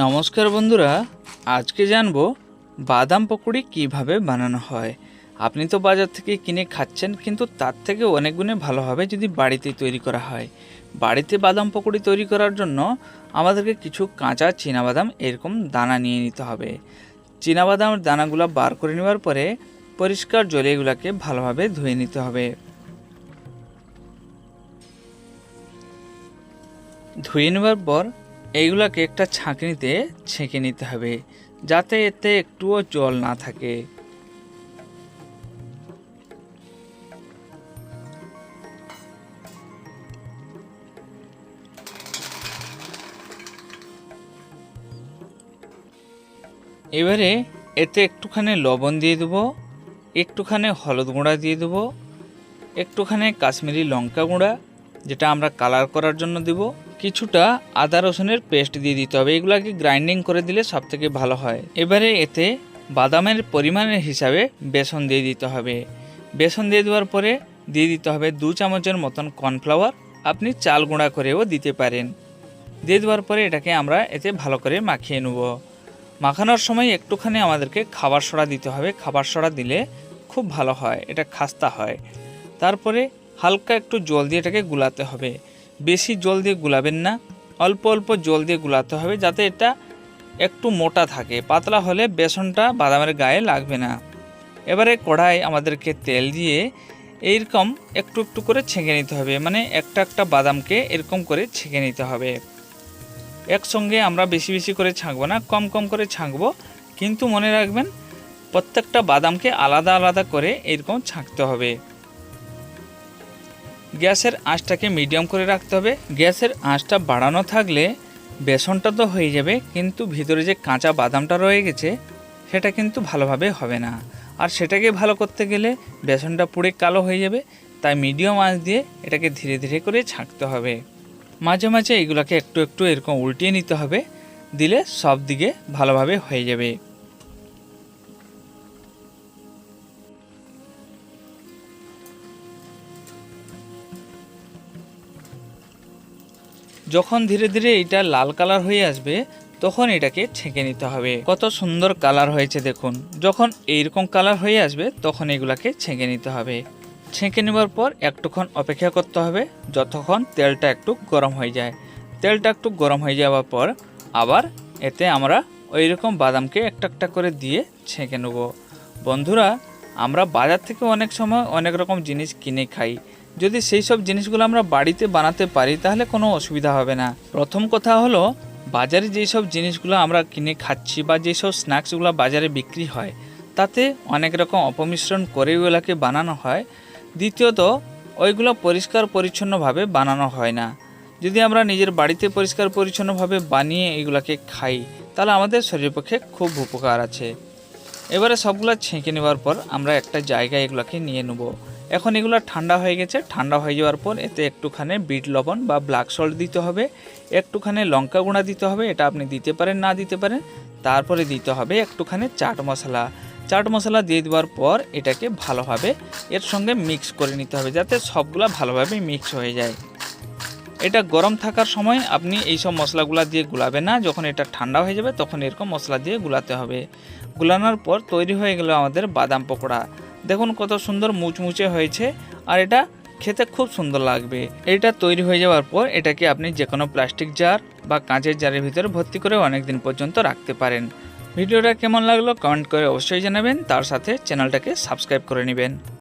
নমস্কার বন্ধুরা, আজকে জানবো বাদাম পকোড়ি কিভাবে বানানো হয়। আপনি তো বাজার থেকে কিনে খাচ্ছেন, কিন্তু তার থেকে অনেক গুণে ভালো হবে যদি বাড়িতে তৈরি করা হয়। বাড়িতে বাদাম পকোড়ি তৈরি করার জন্য আমাদেরকে কিছু কাঁচা চীনাবাদাম এরকম দানা নিয়ে নিতে হবে। চীনাবাদামের দানাগুলো বার করে নেওয়ার পরে পরিষ্কার জলে এগুলোকে ভালোভাবে ধুয়ে নিতে হবে। ধুয়ে নেওয়ার পর এইগুলোকে একটা ছাঁকনিতে ছেঁকে নিতে হবে, যাতে এতে একটুও জল না থাকে। এবারে এতে একটুখানি লবণ দিয়ে দেবো, একটুখানি হলুদ গুঁড়া দিয়ে দেবো, একটুখানি কাশ্মীরি লঙ্কা গুঁড়া যেটা আমরা কালার করার জন্য দেব, কিছুটা আদা রসুনের পেস্ট দিয়ে দিতে হবে। এগুলাকে গ্রাইন্ডিং করে দিলে সব থেকে ভালো হয়। এবারে এতে বাদামের পরিমাণের হিসাবে বেসন দিয়ে দিতে হবে। বেসন দিয়ে দেওয়ার পরে দিয়ে দিতে হবে 2 চামচের মতন কর্নফ্লাওয়ার, আপনি চাল গুঁড়া করেও দিতে পারেন। দিয়ে দেওয়ার পরে এটাকে আমরা এতে ভালো করে মাখিয়ে নেব। মাখানোর সময় একটুখানি আমাদেরকে খাবার সোডা দিতে হবে। খাবার সোডা দিলে খুব ভালো হয়, এটা খাস্তা হয়। তারপরে হালকা একটু জল দিয়ে এটাকে গুলাতে হবে। বেশি জল দিয়ে গুলাবেন না, অল্প অল্প জল দিয়ে গুলাতে হবে, যাতে এটা একটু মোটা থাকে। পাতলা হলে বেসনটা বাদামের গায়ে লাগবে না। এবারে কড়াই আমাদেরকে তেল দিয়ে এইরকম একটু একটু করে ছেঁকে নিতে হবে, মানে একটা একটা বাদামকে এরকম করে ছেঁকে নিতে হবে। একসঙ্গে আমরা বেশি বেশি করে ছাঁকবো না, কম কম করে ছাঁকবো। কিন্তু মনে রাখবেন প্রত্যেকটা বাদামকে আলাদা আলাদা করে এরকম ছাঁকতে হবে। গ্যাসের আঁচটাকে মিডিয়াম করে রাখতে হবে। গ্যাসের আঁচটা বাড়ানো থাকলে বেসনটা তো হয়ে যাবে, কিন্তু ভিতরে যে কাঁচা বাদামটা রয়ে গেছে সেটা কিন্তু ভালোভাবে হবে না। আর সেটাকে ভালো করতে গেলে বেসনটা পুড়ে কালো হয়ে যাবে। তাই মিডিয়াম আঁচ দিয়ে এটাকে ধীরে ধীরে করে ছাঁকতে হবে। মাঝে মাঝে এগুলোকে একটু একটু এরকম উল্টিয়ে নিতে হবে, দিলে সব দিকে ভালোভাবে হয়ে যাবে। যখন ধীরে ধীরে এটা লাল কালার হয়ে আসবে তখন এটাকে ছেঁকে নিতে হবে। কত সুন্দর কালার হয়েছে দেখুন। যখন এইরকম কালার হয়ে আসবে তখন এগুলাকে ছেঁকে নিতে হবে। ছেঁকে নেওয়ার পর একটুক্ষণ অপেক্ষা করতে হবে, যতক্ষণ তেলটা একটু গরম হয়ে যায়। তেলটা একটু গরম হয়ে যাওয়ার পর আবার এতে আমরা ওই রকম বাদামকে একটা একটা করে দিয়ে ছেঁকে নেব। বন্ধুরা, আমরা বাজার থেকে অনেক সময় অনেক রকম জিনিস কিনে খাই। যদি সেই সব জিনিসগুলো আমরা বাড়িতে বানাতে পারি তাহলে কোনো অসুবিধা হবে না। প্রথম কথা হলো, বাজারে যেই সব জিনিসগুলো আমরা কিনে খাচ্ছি বা যেই সব স্ন্যাক্সগুলো বাজারে বিক্রি হয় তাতে অনেক রকম অপমিশ্রণ করে ওগুলোকে বানানো হয়। দ্বিতীয়ত, ওইগুলো পরিষ্কার পরিচ্ছন্নভাবে বানানো হয় না। যদি আমরা নিজের বাড়িতে পরিষ্কার পরিচ্ছন্নভাবে বানিয়ে এগুলোকে খাই তাহলে আমাদের শরীরের পক্ষে খুব উপকার আছে। এবারে সবগুলো ছেঁকে নেওয়ার পর আমরা একটা জায়গায় এগুলোকে নিয়ে নেব। এখন এগুলো ঠান্ডা হয়ে গেছে। ঠান্ডা হয়ে যাওয়ার পর এতে একটুখানি বিট লবণ বা ব্ল্যাক সল্ট দিতে হবে, একটুখানি লঙ্কা গুঁড়া দিতে হবে, এটা আপনি দিতে পারেন না দিতে পারেন। তারপরে দিতে হবে একটুখানি চাট মশলা। চাট মশলা দিয়ে দেওয়ার পর এটাকে ভালোভাবে এর সঙ্গে মিক্স করে নিতে হবে, যাতে সবগুলা ভালোভাবে মিক্স হয়ে যায়। এটা গরম থাকার সময় আপনি এই সব মশলাগুলো দিয়ে গুলাবেন না, যখন এটা ঠান্ডা হয়ে যাবে তখন এরকম মশলা দিয়ে গুলাতে হবে। গুলানোর পর তৈরি হয়ে গেল আমাদের বাদাম পকোড়া। দেখুন কত সুন্দর মুচমুচে হয়েছে, আর এটা খেতে খুব সুন্দর লাগবে। এটা তৈরি হয়ে যাওয়ার পর এটাকে আপনি যে কোনো প্লাস্টিক জার বা কাঁচের জারের ভিতরে ভর্তি করে অনেক দিন পর্যন্ত রাখতে পারেন। ভিডিওটা কেমন লাগলো কমেন্ট করে অবশ্যই জানাবেন, তার সাথে চ্যানেলটাকে সাবস্ক্রাইব করে নেবেন।